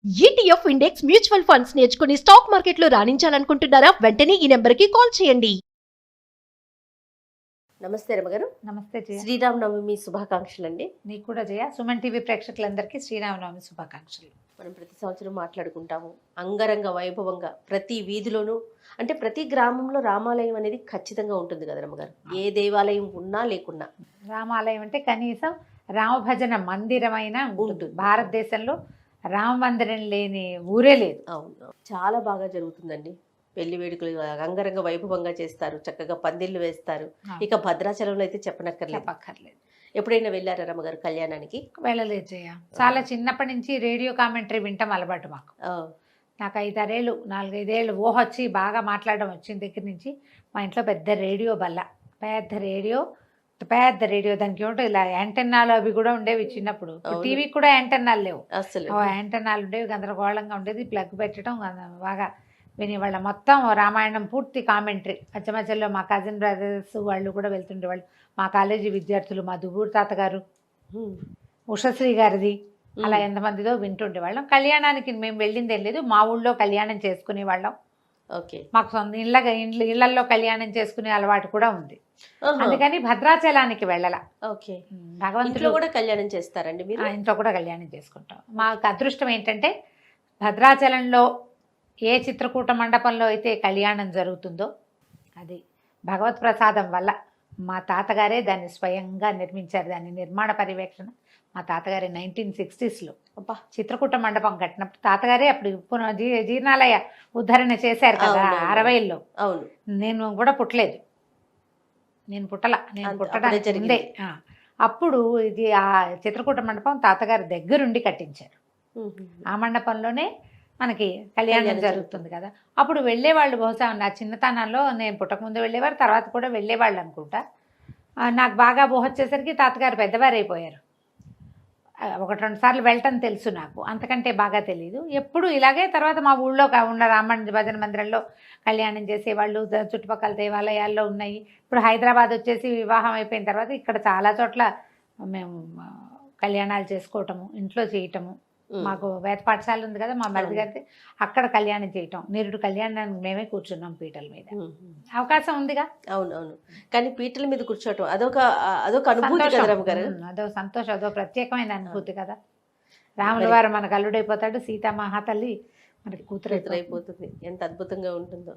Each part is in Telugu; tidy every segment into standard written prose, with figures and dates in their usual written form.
ఈటీఎఫ్ ఇండెక్స్ మ్యూచువల్ ఫండ్స్ నేర్చుకుని స్టాక్ మార్కెట్లో రాణించాలనుకుంటున్నారా? వెంటనే ఈ నెంబర్కి కాల్ చేయండి. నమస్తే రమగారు. నమస్తే జయ. శ్రీరామనవమి శుభాకాంక్షలు అండి. నీకు కూడా జయ. సుమన్ టీవీ ప్రేక్షకులందరికీ శ్రీరామనవమి శుభాకాంక్షలు. మనం ప్రతి సంవత్సరం మాట్లాడుకుంటాము అంగరంగ వైభవంగా ప్రతి వీధిలోనూ, అంటే ప్రతి గ్రామంలో రామాలయం అనేది ఖచ్చితంగా ఉంటుంది కదా రమగారు. ఏ దేవాలయం ఉన్నా లేకున్నా రామాలయం అంటే కనీసం రామభజన మందిరమైన ఉంటుంది. భారతదేశంలో రామ మందిరం లేని ఊరే లేదు. అవును, చాలా బాగా జరుగుతుందండి. పెళ్లి వేడుకలు అంగరంగ వైభవంగా చేస్తారు, చక్కగా పందిళ్ళు వేస్తారు. ఇక భద్రాచలంలో అయితే చెప్పనక్కర్లేదు. ఎప్పుడైనా వెళ్ళారా రమ్మగారు కళ్యాణానికి? వెళ్ళలేదు జయ. చాలా చిన్నప్పటి నుంచి రేడియో కామెంటరీ వింటాం అలవాటు మాకు. నాకు 4-5 ఏళ్ళు ఊహ వచ్చి బాగా మాట్లాడడం వచ్చిన దగ్గర నుంచి మా ఇంట్లో పెద్ద రేడియో బల్ల, పెద్ద రేడియో దానికి ఏమిటో ఇలా యాంటెన్నాలు అవి కూడా ఉండేవి చిన్నప్పుడు. టీవీకి కూడా యాంటెన్నాలు లేవు, అసలు యాంటెన్నాలు ఉండేవి, గందరగోళంగా ఉండేది. ప్లగ్ పెట్టడం బాగా వినేవాళ్ళం. మొత్తం రామాయణం పూర్తి కామెంటరీ. మధ్య మధ్యలో మా కజిన్ బ్రదర్స్ వాళ్ళు కూడా వెళ్తుండేవాళ్ళు. మా కాలేజీ విద్యార్థులు, మా దువ్వూరు తాతగారు, ఉషశ్రీ గారిది, అలా ఎంతమందిదో వింటుండేవాళ్ళం. కళ్యాణానికి మేము వెళ్ళిందేం లేదు, మా ఊళ్ళో కళ్యాణం చేసుకునేవాళ్ళం. ఓకే, మాకు సొంత ఇళ్లలో కళ్యాణం చేసుకునే అలవాటు కూడా ఉంది. అందుకని భద్రాచలానికి వెళ్ళాల. ఓకే, భగవంతుడు కూడా కళ్యాణం చేస్తారండి మీరు? ఇంట్లో కూడా కళ్యాణం చేసుకుంటాం. మాకు అదృష్టం ఏంటంటే భద్రాచలంలో ఏ చిత్రకూట మండపంలో అయితే కళ్యాణం జరుగుతుందో అది భగవత్ ప్రసాదం వల్ల. మా తాతగారే దాన్ని స్వయంగా నిర్మించారు. దాని నిర్మాణ పర్యవేక్షణ మా తాతగారే 1960s చిత్రకూట మండపం కట్టినప్పుడు తాతగారే అప్పుడు జీర్ణాలయ ఉద్ధరణ చేశారు కదా 60లో. అవును, నేను కూడా పుట్టలేదు, నేను పుట్టడానికి ముందే. అప్పుడు ఇది ఆ చిత్రకూట మండపం తాతగారి దగ్గరుండి కట్టించారు. ఆ మండపంలోనే మనకి కళ్యాణం జరుగుతుంది కదా. అప్పుడు వెళ్ళేవాళ్ళు, బహుశా నా చిన్నతనంలో, నేను పుట్టకముందు వెళ్ళేవారు, తర్వాత కూడా వెళ్ళేవాళ్ళు అనుకుంటా. నాకు బాగా ఊహ వచ్చేసరికి తాతగారు పెద్దవారు అయిపోయారు. 1-2 సార్లు వెళ్ళటం తెలుసు నాకు, అంతకంటే బాగా తెలీదు. ఎప్పుడు ఇలాగే. తర్వాత మా ఊళ్ళో ఉన్న భజన మందిరంలో కళ్యాణం చేసేవాళ్ళు, చుట్టుపక్కల దేవాలయాల్లో ఉన్నాయి. ఇప్పుడు హైదరాబాద్ వచ్చేసి వివాహం అయిపోయిన తర్వాత ఇక్కడ చాలా చోట్ల మేము కళ్యాణాలు చేసుకోవటము, ఇంట్లో చేయటము. మాకు వేద పాఠశాల ఉంది కదా మా మరిది గారిది, అక్కడ కళ్యాణం చేయటం, నిరుడు కళ్యాణానికి మేమే కూర్చున్నాం పీటల మీద. అవకాశం ఉందిగా. అవునవును, కానీ పీటల మీద కూర్చోవటం అదొక అనుభూతి కదా రమ్మగారు. అదో సంతోషం, అదో ప్రత్యేకమైన అనుభూతి కదా. రాముల వారు మనకు అల్లుడైపోతాడు, సీతామహాతల్లి మనకి కూతురు అయిపోతుంది. ఎంత అద్భుతంగా ఉంటుందో.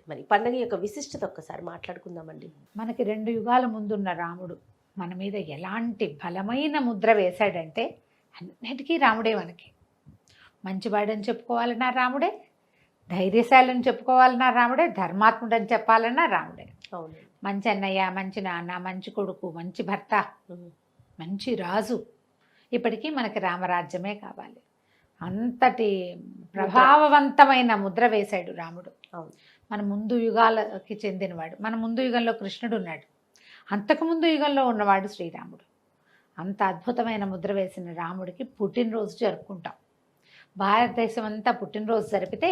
మరి పండుగ యొక్క విశిష్టత ఒక్కసారి మాట్లాడుకుందామండి. మనకి 2 యుగాల ముందున్న రాముడు మన మీద ఎలాంటి బలమైన ముద్ర వేశాడంటే, అన్నిటికీ రాముడే. మనకి మంచివాడని చెప్పుకోవాలన్నా రాముడే, ధైర్యశాలని చెప్పుకోవాలన్నా రాముడే, ధర్మాత్ముడని చెప్పాలన్నా రాముడే. మంచి అన్నయ్య, మంచి నాన్న, మంచి కొడుకు, మంచి భర్త, మంచి రాజు. ఇప్పటికీ మనకి రామరాజ్యమే కావాలి. అంతటి ప్రభావవంతమైన ముద్ర వేశాడు రాముడు. మన ముందు యుగాలకి చెందినవాడు. మన ముందు యుగంలో కృష్ణుడు ఉన్నాడు, అంతకుముందు యుగంలో ఉన్నవాడు శ్రీరాముడు. అంత అద్భుతమైన ముద్ర వేసిన రాముడికి పుట్టినరోజు జరుపుకుంటాం. భారతదేశం అంతా పుట్టినరోజు జరిపితే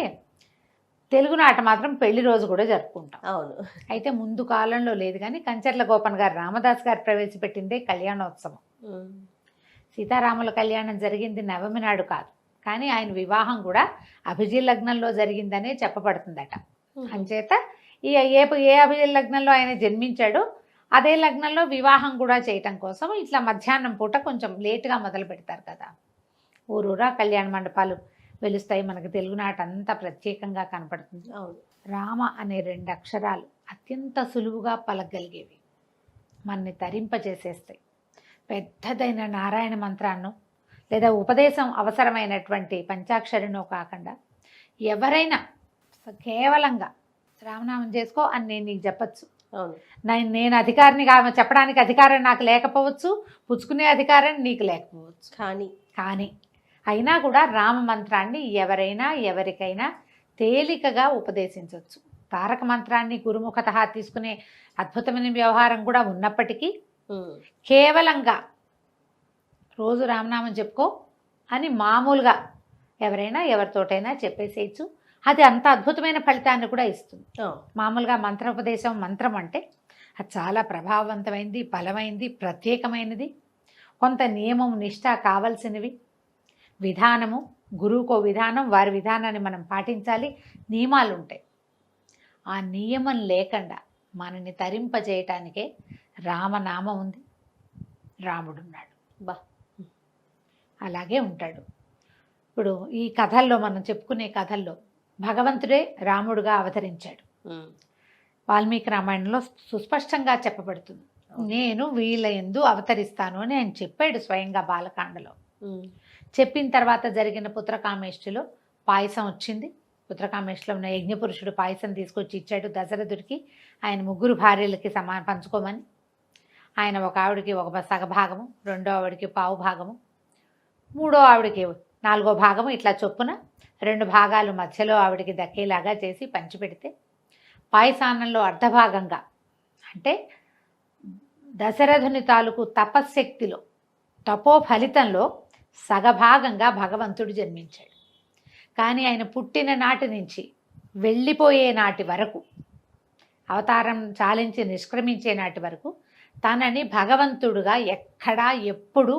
తెలుగునాట మాత్రం పెళ్లి రోజు కూడా జరుపుకుంటాం. అవును, అయితే ముందు కాలంలో లేదు, కానీ కంచర్ల గోపన్ గారు, రామదాస్ గారు ప్రవేశపెట్టిందే కళ్యాణోత్సవం. సీతారాముల కళ్యాణం జరిగింది నవమి నాడు కాదు, కానీ ఆయన వివాహం కూడా అభిజిత్ లగ్నంలో జరిగిందనే చెప్పబడుతుందట. అంచేత ఏ అభిజిత్ లగ్నంలో ఆయన జన్మించాడో అదే లగ్నంలో వివాహం కూడా చేయటం కోసం ఇట్లా మధ్యాహ్నం పూట కొంచెం లేటుగా మొదలు పెడతారు కదా. ఊరూరా కళ్యాణ మండపాలు వెలుస్తాయి. మనకు తెలుగునాట అంతా ప్రత్యేకంగా కనపడుతుంది. రామ అనే 2 అక్షరాలు అత్యంత సులువుగా పలకగలిగేవి, మనని తరింపజేసేస్తాయి. పెద్దదైన నారాయణ మంత్రాన్ని లేదా ఉపదేశం అవసరమైనటువంటి పంచాక్షరినో కాకుండా ఎవరైనా కేవలంగా రామనామం చేసుకో అని నేను నీకు చెప్పచ్చు. నేను అధికారిని చెప్పడానికి అధికారం నాకు లేకపోవచ్చు, పుచ్చుకునే అధికారం నీకు లేకపోవచ్చు. కానీ అయినా కూడా రామ మంత్రాన్ని ఎవరైనా ఎవరికైనా తేలికగా ఉపదేశించవచ్చు. తారక మంత్రాన్ని గురుముఖత తీసుకునే అద్భుతమైన వ్యవహారం కూడా ఉన్నప్పటికీ కేవలంగా రోజు రామనామం చెప్పుకో అని మామూలుగా ఎవరైనా ఎవరితోటైనా చెప్పేసేయచ్చు. అది అంత అద్భుతమైన ఫలితాన్ని కూడా ఇస్తుంది. మామూలుగా మంత్రోపదేశం, మంత్రం అంటే అది చాలా ప్రభావవంతమైనది, బలమైనది, ప్రత్యేకమైనది. కొంత నియమం, నిష్ఠ కావలసినవి, విధానము, గురువుకో విధానం, వారి విధానాన్ని మనం పాటించాలి, నియమాలు ఉంటాయి. ఆ నియమం లేకుండా మనని తరింపజేయటానికే రామనామం ఉంది, రాముడున్నాడు. బా. అలాగే ఉంటాడు. ఇప్పుడు ఈ కథల్లో మనం చెప్పుకునే కథల్లో భగవంతుడే రాముడుగా అవతరించాడు. వాల్మీకి రామాయణంలో సుస్పష్టంగా చెప్పబడుతుంది, నేను వీళ్ళ యందు అవతరిస్తాను అని ఆయన చెప్పాడు స్వయంగా బాలకాండలో. చెప్పిన తర్వాత జరిగిన పుత్రకామేష్టిలో పాయసం వచ్చింది. పుత్రకామేష్టిలో ఉన్న యజ్ఞపురుషుడు పాయసం తీసుకొచ్చి ఇచ్చాడు దశరథుడికి, ఆయన 3 భార్యలకి పంచుకోమని. ఆయన ఒక ఆవిడకి ఒక సగభాగము, రెండో ఆవిడకి పావు భాగము, మూడో ఆవిడకి 4వ భాగము, ఇట్లా చొప్పున 2 భాగాలు మధ్యలో ఆవిడకి దక్కేలాగా చేసి పంచిపెడితే, పాయసాన్నంలో అర్ధభాగంగా అంటే దశరథుని తాలూకు తపశ్శక్తిలో, తపో ఫలితంలో సగభాగంగా భగవంతుడు జన్మించాడు. కానీ ఆయన పుట్టిన నాటి నుంచి వెళ్ళిపోయే నాటి వరకు, అవతారం చాలించి నిష్క్రమించే నాటి వరకు తనని భగవంతుడుగా ఎక్కడా ఎప్పుడు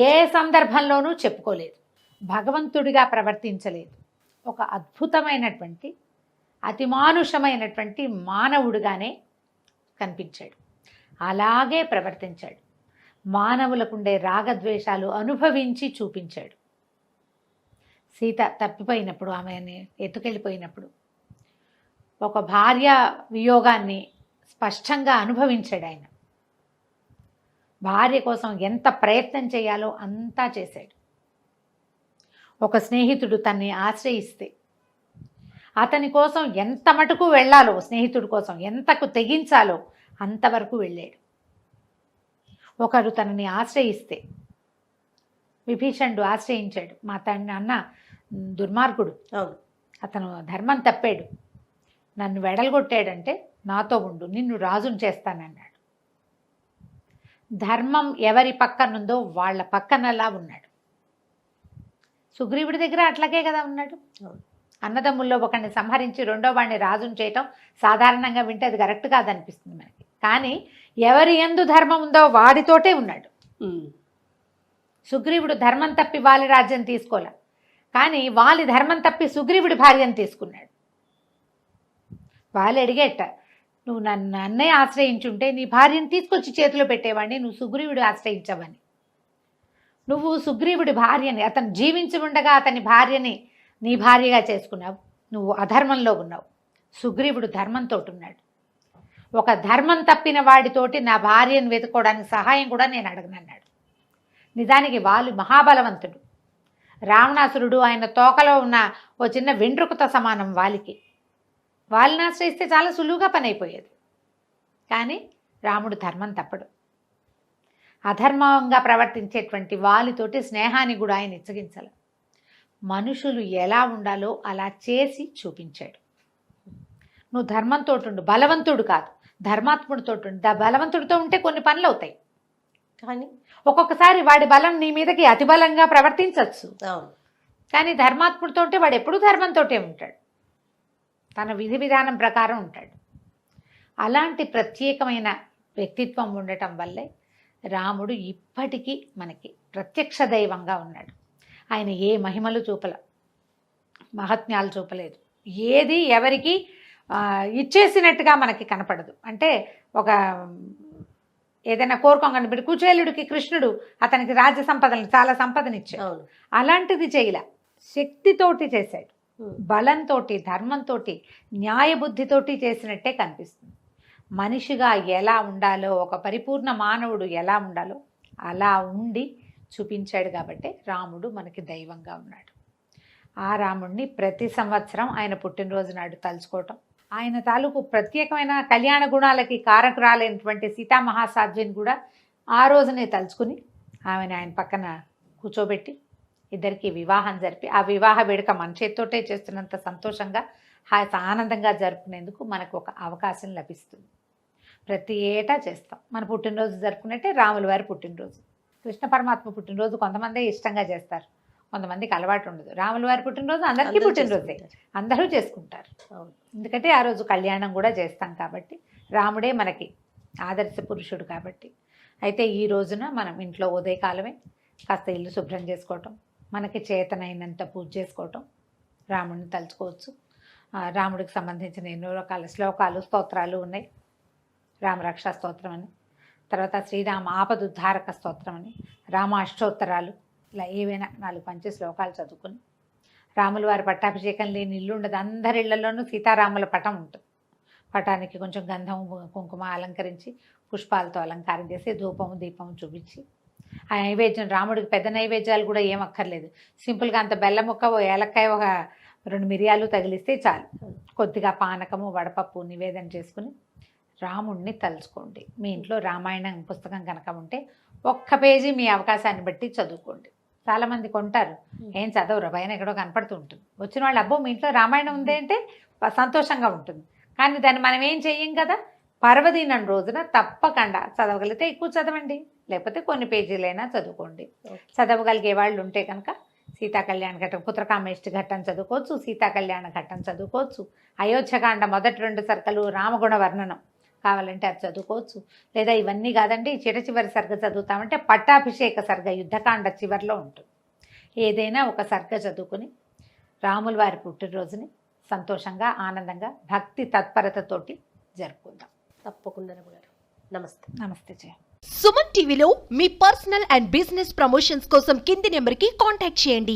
ఏ సందర్భంలోనూ చెప్పుకోలేదు, భగవంతుడిగా ప్రవర్తించలేదు. ఒక అద్భుతమైనటువంటి అతిమానుషమైనటువంటి మానవుడిగానే కనిపించాడు, అలాగే ప్రవర్తించాడు. మానవులకుండే రాగద్వేషాలు అనుభవించి చూపించాడు. సీత తప్పిపోయినప్పుడు, ఆమెని ఎత్తుకెళ్ళిపోయినప్పుడు ఒక భార్య వియోగాన్ని స్పష్టంగా అనుభవించాడు ఆయన. భార్య కోసం ఎంత ప్రయత్నం చేయాలో అంతా చేశాడు. ఒక స్నేహితుడు తన్ని ఆశ్రయిస్తే అతని కోసం ఎంత మటుకు వెళ్ళాలో, స్నేహితుడి కోసం ఎంతకు తెగించాలో అంతవరకు వెళ్ళాడు. ఒకరు తనని ఆశ్రయిస్తే, విభీషణుడు ఆశ్రయించాడు, మా అన్న దుర్మార్గుడు, అతను ధర్మం తప్పాడు, నన్ను వెడలగొట్టాడంటే నాతో ఉండు, నిన్ను రాజును చేస్తానన్నాడు. ధర్మం ఎవరి పక్కనుందో వాళ్ళ పక్కనలా ఉన్నాడు. సుగ్రీవుడి దగ్గర అట్లాగే కదా ఉన్నాడు. అన్నదమ్ముల్లో ఒకరిని సంహరించి రెండో వాడిని రాజును చేయటం సాధారణంగా వింటే అది కరెక్ట్ కాదనిపిస్తుంది మనకి. కానీ ఎవరి యందు ధర్మం ఉందో వాడితోటే ఉన్నాడు. సుగ్రీవుడు ధర్మం తప్పి వాలి రాజ్యం తీసుకోలే, కానీ వాలి ధర్మం తప్పి సుగ్రీవుడి భార్యను తీసుకున్నాడు. వాళ్ళు అడిగేట, నువ్వు నన్ను అన్నయ్య ఆశ్రయించుంటే నీ భార్యను తీసుకొచ్చి చేతిలో పెట్టేవాడిని, నువ్వు సుగ్రీవుడు ఆశ్రయించవని. నువ్వు సుగ్రీవుడి భార్యని, అతను జీవించి ఉండగా అతని భార్యని నీ భార్యగా చేసుకున్నావు, నువ్వు అధర్మంలో ఉన్నావు. సుగ్రీవుడు ధర్మంతో ఉన్నాడు. ఒక ధర్మం తప్పిన వాడితోటి నా భార్యను వెతుకోవడానికి సహాయం కూడా నేను అడగనన్నాడు. నిజానికి వాళ్ళు మహాబలవంతుడు. రావణాసురుడు ఆయన తోకలో ఉన్న ఓ చిన్న వెంట్రుకతో సమానం వాలికి. వాళ్ళని ఆశ్రయిస్తే చాలా సులువుగా పని అయిపోయేది. కానీ రాముడు ధర్మం తప్పడు. అధర్మంగా ప్రవర్తించేటువంటి వాలితోటి స్నేహాన్ని కూడా ఆయన ఇచ్చగించాలి. మనుషులు ఎలా ఉండాలో అలా చేసి చూపించాడు. నువ్వు ధర్మంతో ఉండు, బలవంతుడు కాదు, ధర్మాత్ముడితో ఉండు. బలవంతుడితో ఉంటే కొన్ని పనులు అవుతాయి, కానీ ఒక్కొక్కసారి వాడి బలం నీ మీదకి అతి బలంగా ప్రవర్తించవచ్చు. కానీ ధర్మాత్ముడితో ఉంటే వాడు ఎప్పుడూ ధర్మంతో ఉంటాడు, తన విధి విధానం ప్రకారం ఉంటాడు. అలాంటి ప్రత్యేకమైన వ్యక్తిత్వం ఉండటం వల్లే రాముడు ఇప్పటికీ మనకి ప్రత్యక్ష దైవంగా ఉన్నాడు. ఆయన ఏ మహిమలు చూపల, మహత్యాలు చూపలేదు, ఏది ఎవరికి ఇచ్చేసినట్టుగా మనకి కనపడదు. అంటే ఒక ఏదైనా కోరుకోగానే ఇప్పుడు కుచేలుడికి కృష్ణుడు అతనికి రాజ్య సంపదలను చాలా సంపదనిచ్చాడు, అలాంటిది చేయలే, శక్తితోటి చేశాడు, బలంతో, ధర్మంతో, న్యాయబుద్ధితోటి చేసినట్టే కనిపిస్తుంది. మనిషిగా ఎలా ఉండాలో, ఒక పరిపూర్ణ మానవుడు ఎలా ఉండాలో అలా ఉండి చూపించాడు. కాబట్టి రాముడు మనకి దైవంగా ఉన్నాడు. ఆ రాముడిని ప్రతి సంవత్సరం ఆయన పుట్టినరోజు నాడు తలుచుకోవటం, ఆయన తాలూకు ప్రత్యేకమైన కళ్యాణ గుణాలకి కారకురాలైనటువంటి సీతామహాసాధ్విని కూడా ఆ రోజునే తలుచుకుని ఆమెను ఆయన పక్కన కూర్చోబెట్టి ఇద్దరికి వివాహం జరిపి, ఆ వివాహ వేడుక మన చేత్తోటే చేస్తున్నంత సంతోషంగా ఆనందంగా జరుపుకునేందుకు మనకు ఒక అవకాశం లభిస్తుంది. ప్రతి ఏటా చేస్తాం. మన పుట్టినరోజు జరుపుకున్నట్టే రాముల వారి పుట్టినరోజు, కృష్ణ పరమాత్మ పుట్టినరోజు కొంతమంది ఇష్టంగా చేస్తారు, కొంతమందికి అలవాటు ఉండదు. రాముల వారి పుట్టినరోజు అందరికీ పుట్టినరోజే, అందరూ చేసుకుంటారు. ఎందుకంటే ఆ రోజు కళ్యాణం కూడా చేస్తాం కాబట్టి, రాముడే మనకి ఆదర్శ పురుషుడు కాబట్టి. అయితే ఈ రోజున మనం ఇంట్లో ఉదయకాలమే కాస్త ఇల్లు శుభ్రం చేసుకోవటం, మనకి చేతనైనంత పూజ చేసుకోవటం, రాముడిని తలుచుకోవచ్చు. రాముడికి సంబంధించిన ఎన్నో రకాల శ్లోకాలు స్తోత్రాలు ఉన్నాయి. రామరక్షా స్తోత్రం అని, తర్వాత శ్రీరామ ఆపదుద్ధారక స్తోత్రం అని, రామ అష్టోత్తరాలు, ఇలా ఏవైనా 4-5 శ్లోకాలు చదువుకుని, రాముల వారి పట్టాభిషేకం లేని ఇల్లు ఉండదు. అందరి ఇళ్లలోనూ సీతారాముల పటం ఉంటుంది. పటానికి కొంచెం గంధం కుంకుమ అలంకరించి, పుష్పాలతో అలంకారం చేసి, ధూపము దీపము చూపించి, ఆ నైవేద్యం రాముడికి పెద్ద నైవేద్యాలు కూడా ఏం అక్కర్లేదు. సింపుల్గా అంత బెల్లం ముక్క, ఓ ఏలక్కాయ, ఒక 2 మిరియాలు తగిలిస్తే చాలు. కొద్దిగా పానకము వడపప్పు నివేదన చేసుకుని రాముడిని తలుచుకోండి. మీ ఇంట్లో రామాయణం పుస్తకం కనుక ఉంటే 1 పేజీ మీ అవకాశాన్ని బట్టి చదువుకోండి. చాలామంది కొంటారు, ఏం చదవరు, పైన ఎక్కడో కనపడుతూ ఉంటుంది. వచ్చిన వాళ్ళు అబ్బో మీ ఇంట్లో రామాయణం ఉంది అంటే సంతోషంగా ఉంటుంది. కానీ దాన్ని మనం ఏం చెయ్యం కదా. పర్వదినం రోజున తప్పకుండా చదవగలిగితే ఎక్కువ చదవండి, లేకపోతే కొన్ని పేజీలైనా చదువుకోండి. చదవగలిగే వాళ్ళు ఉంటే కనుక సీతా కళ్యాణ ఘట్టం, పుత్రకామేష్టి ఘట్టం చదువుకోవచ్చు, సీతా కళ్యాణ ఘట్టం చదువుకోవచ్చు, అయోధ్యకాండ మొదటి 2 సర్గలు, రామగుణ వర్ణనం కావాలంటే అది చదువుకోవచ్చు. లేదా ఇవన్నీ కాదండి, చివరి సర్గ చదువుతామంటే పట్టాభిషేక సర్గ యుద్ధకాండ చివరిలో ఉంటుంది. ఏదైనా ఒక సర్గ చదువుకుని రాముల వారి పుట్టినరోజుని సంతోషంగా, ఆనందంగా, భక్తి తత్పరతతోటి జరుపుకుందాం. తప్పకుండా రమ్మగారు. నమస్తే. నమస్తే జయ. సుమన్ టీవీలో మీ పర్సనల్ అండ్ బిజినెస్ ప్రమోషన్స్ కోసం కింది నెంబర్కి కాంటాక్ట్ చేయండి.